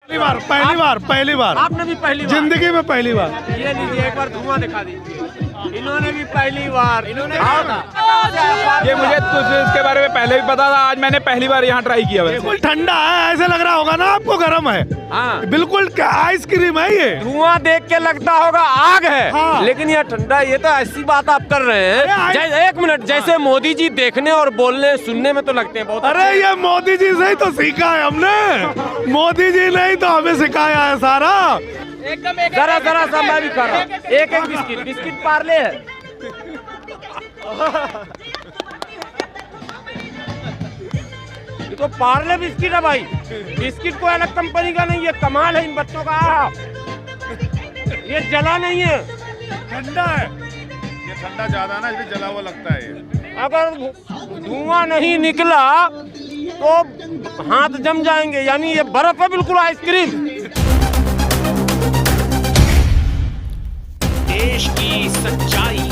पहली बार आपने भी पहली बार? जिंदगी में पहली बार। ये लीजिए एक बार धुआं दिखा दीजिए। इन्होंने भी पहली बार। इन्होंने ये मुझे इसके बारे में पहले भी पता था, आज मैंने पहली बार यहाँ ट्राई किया। बिल्कुल ठंडा है, ऐसे लग रहा होगा ना आपको गर्म है। हाँ। बिल्कुल आइसक्रीम है ये। धुआं देख के लगता होगा आग है। हाँ। लेकिन ये ठंडा। ये तो ऐसी बात आप कर रहे हैं एक मिनट, जैसे मोदी जी देखने और बोलने सुनने में तो लगते हैं बहुत। अरे ये मोदी जी से ही तो सीखा है हमने। मोदी जी ने ही तो हमें सिखाया है सारा। जरा जरा सा मैं भी खा रहा हूँ। एक बिस्किट पार्ले है। ये तो पार्ले बिस्किट है भाई। बिस्किट कोई अलग कंपनी का नहीं है, कमाल है इन बच्चों का। ये जला नहीं है, ठंडा है। ये ठंडा ज्यादा है ना, इसलिए जला हुआ लगता है ये। अगर धुआं नहीं निकला तो हाथ जम जाएंगे। यानी ये बर्फ है, बिल्कुल आइसक्रीम। देश की सच्चाई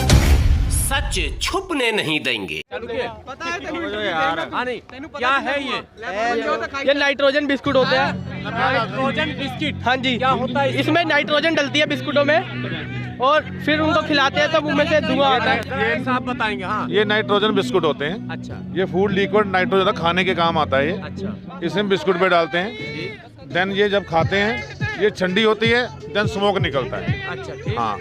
सच छुपने नहीं देंगे। क्या है ये नाइट्रोजन बिस्कुट होते हैं। Nitrogen biscuit? हाँ जी। क्या होता है इसमें नाइट्रोजन डलती है बिस्कुटों में, और फिर उनको खिलाते हैं तो मुंह में से धुआं आता है। ये साहब बताएंगे। हाँ। ये नाइट्रोजन बिस्कुट होते हैं। अच्छा ये फूड लिक्विड नाइट्रोजन खाने के काम आता है ये। अच्छा। इसमें बिस्कुट पे डालते हैं, देन ये जब खाते हैं ये ठंडी होती है, देन स्मोक निकलता है। अच्छा ठीक। हाँ।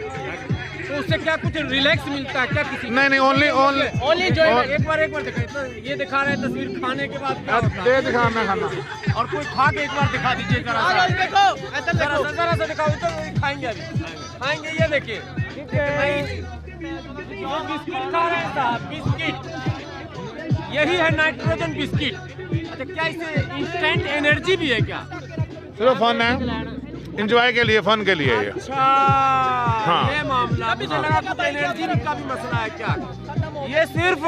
तो उससे क्या कुछ रिलैक्स मिलता है क्या किसी? नहीं, ओनली जो एक बार दिखाइए। तो ये दिखा रहे हैं तस्वीर खाने के बाद क्या होता है? दे दिखा मैं खाना। और कोई खा के एक बार दिखा दीजिए जरा सा। जरा सा दिखाओ। तो खाएंगे अभी, खाएंगे। ये देखिए बिस्किट खा रहे हैं साहब, बिस्किट। यही है नाइट्रोजन बिस्किट। अच्छा, क्या इससे इंस्टेंट एनर्जी भी है क्या? सिर्फ फन है, एंजॉय के लिए, फन के लिए ये। अच्छा। हाँ। ये मामला मुझे लगा कुछ एनर्जी का भी मसला है क्या? ये सिर्फ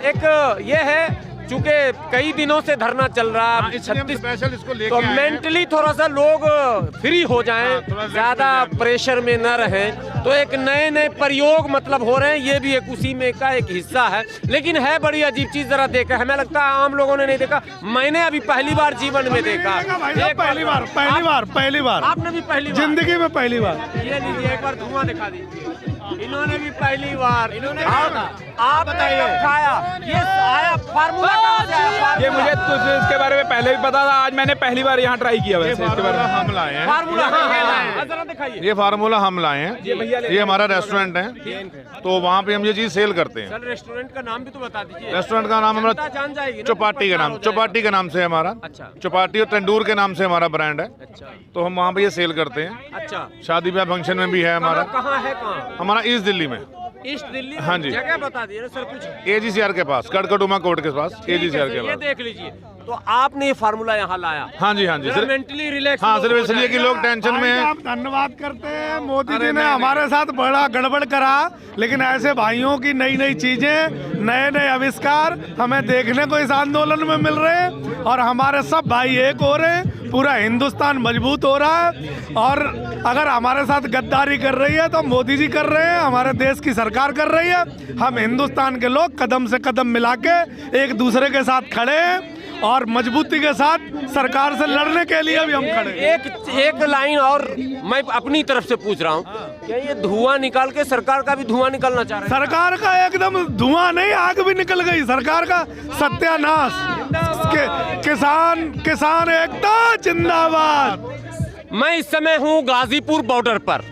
एक ये है, चूंकि कई दिनों से धरना चल रहा है, 36 स्पेशल इसको लेके तो आए हैं। मेंटली थोड़ा सा लोग फ्री हो जाएं, थोड़ा ज्यादा प्रेशर में न रहें, तो एक नए प्रयोग मतलब हो रहे हैं। ये भी एक उसी में का एक हिस्सा है। लेकिन है बड़ी अजीब चीज, जरा देखा, हमें लगता है आम लोगों ने नहीं देखा। मैंने अभी पहली बार जीवन में देखा। पहली बार। आपने भी पहली बार? जिंदगी में पहली बार। ये लीजिए एक बार धुआं दिखा दीजिए। इन्होंने भी पहली बार। इन्होंने आप बताइए खाया। ये आया फार्मूला कहाँ से आया? ये मुझे इसके बारे में पहले भी पता था, आज मैंने पहली बार यहाँ ट्राई किया। वैसे इसके बारे में हम लाए हैं। फार्मूला जरा दिखाइए। ये फार्मूला हम लाए हैं। ये हमारा रेस्टोरेंट है, तो वहाँ पे हम ये चीज सेल करते हैं। सर रेस्टोरेंट का नाम भी तो बता दीजिए। रेस्टोरेंट का नाम हमारा जान जाएगी। चौपाटी के नाम, चौपाटी के नाम से है हमारा। अच्छा। चौपाटी और तंदूर के नाम से हमारा ब्रांड है। अच्छा। तो हम वहाँ पे ये सेल करते हैं। अच्छा। शादी ब्याह फंक्शन में भी है हमारा। कहाँ है? कहाँ? हमारा ईस्ट दिल्ली में। ईस्ट दिल्ली? हाँ जी। जगह बता दीजिए सर कुछ। AGCR के पास, कड़कड़ुमा कोर्ट के पास, AGCR के ये पास। देख लीजिए। तो आपने ये फार्मूला यहाँ लाया? हाँ जी, हाँ जी। सिर्फ मेंटली रिलैक्स। हाँ, सिर्फ इसलिए कि लोग टेंशन में हैं। आप धन्यवाद करते हैं, मोदी जी ने हमारे साथ बड़ा गड़बड़ करा। लेकिन ऐसे भाइयों की नई नई चीजें, नए नए आविष्कार हमें देखने को इस आंदोलन में मिल रहे हैं, और हमारे सब भाई एक हो रहे हैं। पूरा हिंदुस्तान मजबूत हो रहा है। और अगर हमारे साथ गद्दारी कर रही है तो मोदी जी कर रहे हैं, हमारे देश की सरकार कर रही है। हम हिंदुस्तान के लोग कदम से कदम मिला के एक दूसरे के साथ खड़े हैं, और मजबूती के साथ सरकार से लड़ने के लिए भी हम खड़े हैं। एक लाइन और मैं अपनी तरफ से पूछ रहा हूँ, क्या ये धुआं निकाल के सरकार का भी धुआं निकालना चाह रहे हैं? सरकार का एकदम धुआं नहीं, आग भी निकल गई। सरकार का सत्यानाश। किसान एकता जिंदाबाद। मैं इस समय हूँ गाजीपुर बॉर्डर पर,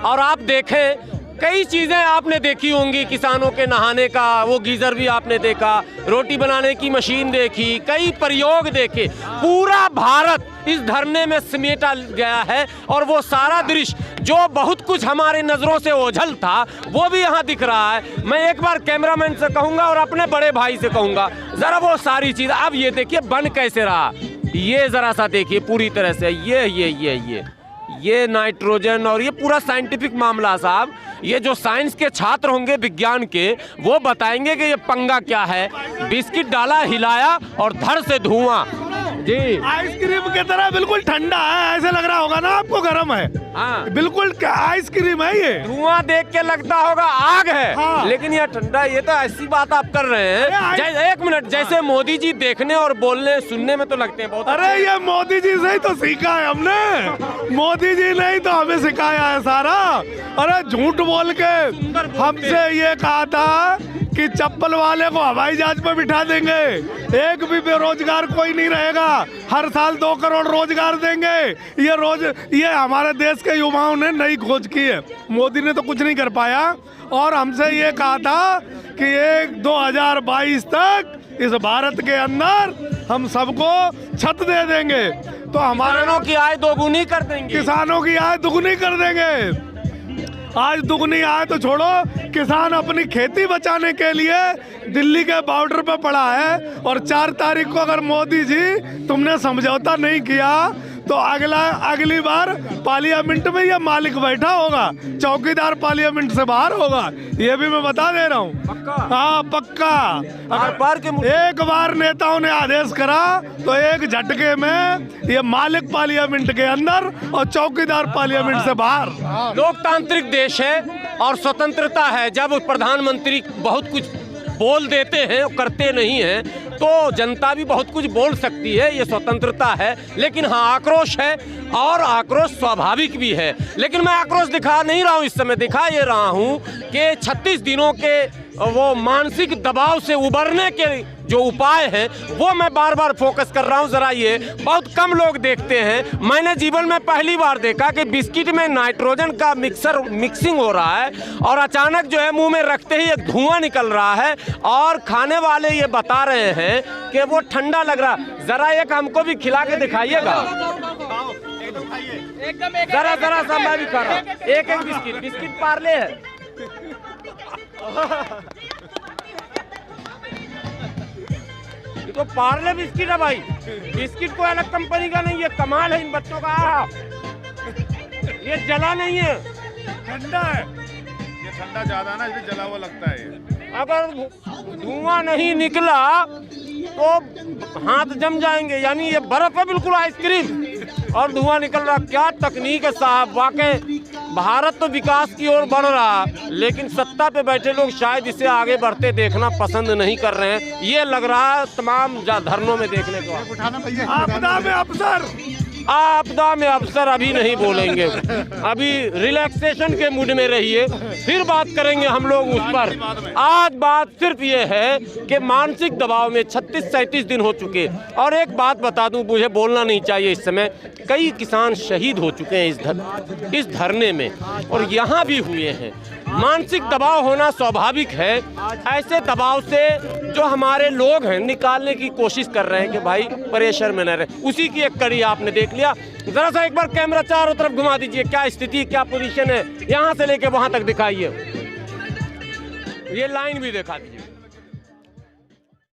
और आप देखें कई चीजें आपने देखी होंगी। किसानों के नहाने का वो गीजर भी आपने देखा, रोटी बनाने की मशीन देखी, कई प्रयोग देखे। पूरा भारत इस धरने में समेटा गया है, और वो सारा दृश्य जो बहुत कुछ हमारे नजरों से ओझल था वो भी यहाँ दिख रहा है। मैं एक बार कैमरामैन से कहूँगा और अपने बड़े भाई से कहूँगा, जरा वो सारी चीज अब ये देखिए बन कैसे रहा। ये जरा सा देखिए पूरी तरह से ये नाइट्रोजन, और ये पूरा साइंटिफिक मामला साहब। ये जो साइंस के छात्र होंगे, विज्ञान के, वो बताएंगे कि ये पंगा क्या है। बिस्किट डाला, हिलाया, और धड़ से धुआं। जी आइसक्रीम की तरह बिल्कुल ठंडा है, ऐसे लग रहा होगा ना आपको गर्म है। हाँ, बिल्कुल आइसक्रीम है ये। धुआं देख के लगता होगा आग है, हाँ। लेकिन ये ठंडा। ये तो ऐसी बात आप कर रहे हैं, एक मिनट, जैसे मोदी जी देखने और बोलने सुनने में तो लगते हैं बहुत। अरे ये मोदी जी से ही तो सीखा है हमने, मोदी जी ने ही तो हमें सिखाया है सारा। अरे झूठ बोल के हमसे ये कहा था कि चप्पल वाले को हवाई जहाज पे बिठा देंगे, एक भी बेरोजगार कोई नहीं रहेगा, हर साल 2 करोड़ रोजगार देंगे। ये हमारे देश के युवाओं ने नई खोज की है, मोदी ने तो कुछ नहीं कर पाया। और हमसे ये कहा था कि 2022 तक इस भारत के अंदर हम सबको छत दे देंगे, तो हमारे किसानों की आय दोगुनी कर देंगे। किसानों की आय दुगनी कर देंगे। आज दुगनी आय तो छोड़ो, किसान अपनी खेती बचाने के लिए दिल्ली के बॉर्डर पे पड़ा है। और 4 तारीख को अगर मोदी जी तुमने समझौता नहीं किया तो अगली बार पार्लियामेंट में ये मालिक बैठा होगा, चौकीदार पार्लियामेंट से बाहर होगा, ये भी मैं बता दे रहा हूँ। हाँ पक्का। अगर एक बार नेताओं ने आदेश करा तो एक झटके में ये मालिक पार्लियामेंट के अंदर और चौकीदार पार्लियामेंट से बाहर। लोकतांत्रिक देश है और स्वतंत्रता है। जब प्रधानमंत्री बहुत कुछ बोल देते हैं और करते नहीं हैं तो जनता भी बहुत कुछ बोल सकती है, ये स्वतंत्रता है। लेकिन हाँ, आक्रोश है और आक्रोश स्वाभाविक भी है। लेकिन मैं आक्रोश दिखा नहीं रहा हूँ, इस समय दिखा ये रहा हूँ कि 36 दिनों के वो मानसिक दबाव से उबरने के जो उपाय हैं वो मैं बार बार फोकस कर रहा हूँ। जरा ये बहुत कम लोग देखते हैं। मैंने जीवन में पहली बार देखा कि बिस्किट में नाइट्रोजन का मिक्सिंग हो रहा है और अचानक जो है मुंह में रखते ही एक धुआं निकल रहा है और खाने वाले ये बता रहे हैं कि वो ठंडा लग रहा। जरा एक हमको भी खिला के दिखाइएगा। जरा जरा सा मैं भी खा रहा हूँ। एक बिस्किट पार्ले है। ये तो पार्ले बिस्किट है भाई, बिस्किट कोई अलग कंपनी का नहीं है। कमाल है इन बच्चों का। ये जला नहीं है, ठंडा है। ये ठंडा ज्यादा ना, इसलिए जला हुआ लगता है ये। अगर धुआं नहीं निकला तो हाथ जम जाएंगे। यानी ये बर्फ है बिल्कुल, आइसक्रीम, और धुआं निकल रहा। क्या तकनीक है साहब। वाकई भारत तो विकास की ओर बढ़ रहा, लेकिन सत्ता पे बैठे लोग शायद इसे आगे बढ़ते देखना पसंद नहीं कर रहे हैं। ये लग रहा है तमाम धरनों में देखने को। आपदा में अफसर, आपदा में अफसर अभी नहीं बोलेंगे, अभी रिलैक्सेशन के मूड में रहिए, फिर बात करेंगे हम लोग उस पर। आज बात सिर्फ ये है कि मानसिक दबाव में 36-37 दिन हो चुके। और एक बात बता दूं, मुझे बोलना नहीं चाहिए इस समय, कई किसान शहीद हो चुके हैं इस धरने में, और यहाँ भी हुए हैं। मानसिक दबाव होना स्वाभाविक है। ऐसे दबाव से जो हमारे लोग हैं निकालने की कोशिश कर रहे हैं कि भाई प्रेशर में न रहे, उसी की एक कड़ी आपने देख लिया। जरा सा एक बार कैमरा चारों तरफ घुमा दीजिए, क्या स्थिति, क्या पोजीशन है, यहाँ से लेके वहाँ तक दिखाइए। ये लाइन भी दिखा दीजिए।